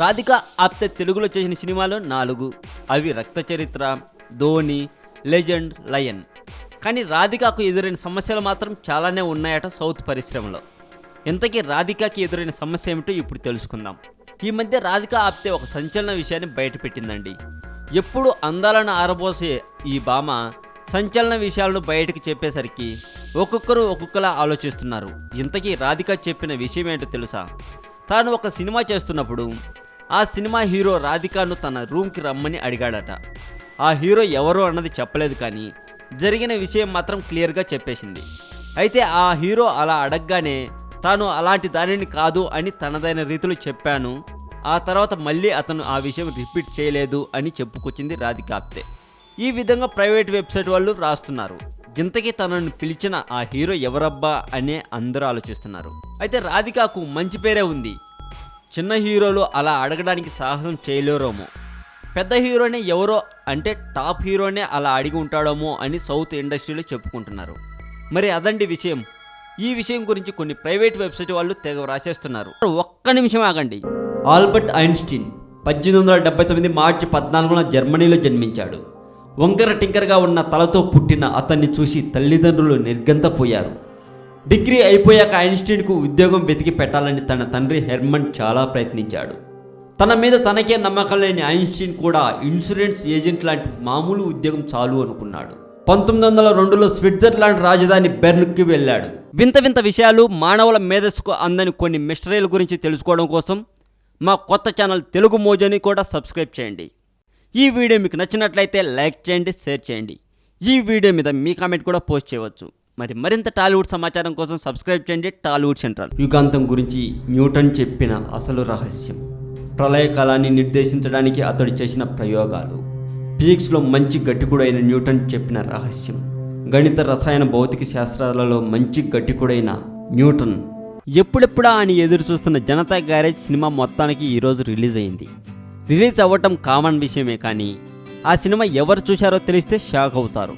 రాధిక ఆప్తే తెలుగులో చేసిన సినిమాలు 4. అవి రక్త చరిత్ర, ధోని, లెజెండ్, లయన్. కానీ రాధికకు ఎదురైన సమస్యలు మాత్రం చాలానే ఉన్నాయట సౌత్ పరిశ్రమలో. ఇంతకీ రాధికకి ఎదురైన సమస్య ఏమిటో ఇప్పుడు తెలుసుకుందాం. ఈ మధ్య రాధిక ఆప్తే ఒక సంచలన విషయాన్ని బయటపెట్టిందండి. ఎప్పుడు అందాలను ఆరబోసే ఈ భామ సంచలన విషయాలను బయటకు చెప్పేసరికి ఒక్కొక్కరు ఒక్కొక్కలా ఆలోచిస్తున్నారు. ఇంతకీ రాధిక చెప్పిన విషయం ఏంటో తెలుసా? తాను ఒక సినిమా చేస్తున్నప్పుడు ఆ సినిమా హీరో రాధికను తన రూమ్కి రమ్మని అడిగాడట. ఆ హీరో ఎవరు అన్నది చెప్పలేదు, కానీ జరిగిన విషయం మాత్రం క్లియర్గా చెప్పేసింది. అయితే ఆ హీరో అలా అడగగానే తాను అలాంటి దానిని కాదు అని తనదైన రీతిలో చెప్పాను. ఆ తర్వాత మళ్ళీ అతను ఆ విషయం రిపీట్ చేయలేదు అని చెప్పుకొచ్చింది రాధిక ఆప్తే. ఈ విధంగా ప్రైవేట్ వెబ్సైట్ వాళ్ళు రాస్తున్నారు. ఇంతకీ తనను పిలిచిన ఆ హీరో ఎవరబ్బా అనే అందరూ ఆలోచిస్తున్నారు. అయితే రాధికకు మంచి పేరే ఉంది. చిన్న హీరోలు అలా అడగడానికి సాహసం చేయలేరేమో, పెద్ద హీరోనే ఎవరో అంటే టాప్ హీరోనే అలా అడిగి ఉంటాడేమో అని సౌత్ ఇండస్ట్రీలో చెప్పుకుంటున్నారు. మరి అదండి విషయం. ఈ విషయం గురించి కొన్ని ప్రైవేట్ వెబ్సైట్ వాళ్ళు తెగ రాసేస్తున్నారు. ఒక్క నిమిషం ఆగండి. ఆల్బర్ట్ ఐన్స్టీన్ 1879 మార్చి 14న జర్మనీలో జన్మించాడు. వంకర టింకరగా ఉన్న తలతో పుట్టిన అతన్ని చూసి తల్లిదండ్రులు నిర్గంతపోయారు. డిగ్రీ అయిపోయాక ఐన్స్టీన్కు ఉద్యోగం వెతికి పెట్టాలని తన తండ్రి హెర్మన్ చాలా ప్రయత్నించాడు. తన మీద తనకే నమ్మకం లేని ఐన్స్టీన్ కూడా ఇన్సూరెన్స్ ఏజెంట్ లాంటి మామూలు ఉద్యోగం చాలు అనుకున్నాడు. 1902లో స్విట్జర్లాండ్ రాజధాని బెర్న్కి వెళ్ళాడు. వింత వింత విషయాలు, మానవుల మేధస్సుకు అందని కొన్ని మిస్టరీల గురించి తెలుసుకోవడం కోసం మా కొత్త ఛానల్ తెలుగు మోజోని కూడా సబ్స్క్రైబ్ చేయండి. ఈ వీడియో మీకు నచ్చినట్లయితే లైక్ చేయండి, షేర్ చేయండి. ఈ వీడియో మీద మీ కామెంట్ కూడా పోస్ట్ చేయవచ్చు. మరింత టాలీవుడ్ సమాచారం కోసం సబ్స్క్రైబ్ చేయండి టాలీవుడ్ సెంట్రల్. యుగాంతం గురించి న్యూటన్ చెప్పిన అసలు రహస్యం, ప్రళయకాలాన్ని నిర్దేశించడానికి అతడు చేసిన ప్రయోగాలు, ఫిజిక్స్లో మంచి గట్టికుడైన న్యూటన్ చెప్పిన రహస్యం, గణిత, రసాయన, భౌతిక శాస్త్రాలలో మంచి గట్టికుడైన న్యూటన్. ఎప్పుడెప్పుడా అని ఎదురు చూస్తున్న జనతా గ్యారేజ్ సినిమా మొత్తానికి ఈరోజు రిలీజ్ అయింది. రిలీజ్ అవ్వటం కామన్ విషయమే, కానీ ఆ సినిమా ఎవరు చూశారో తెలిస్తే షాక్ అవుతారు.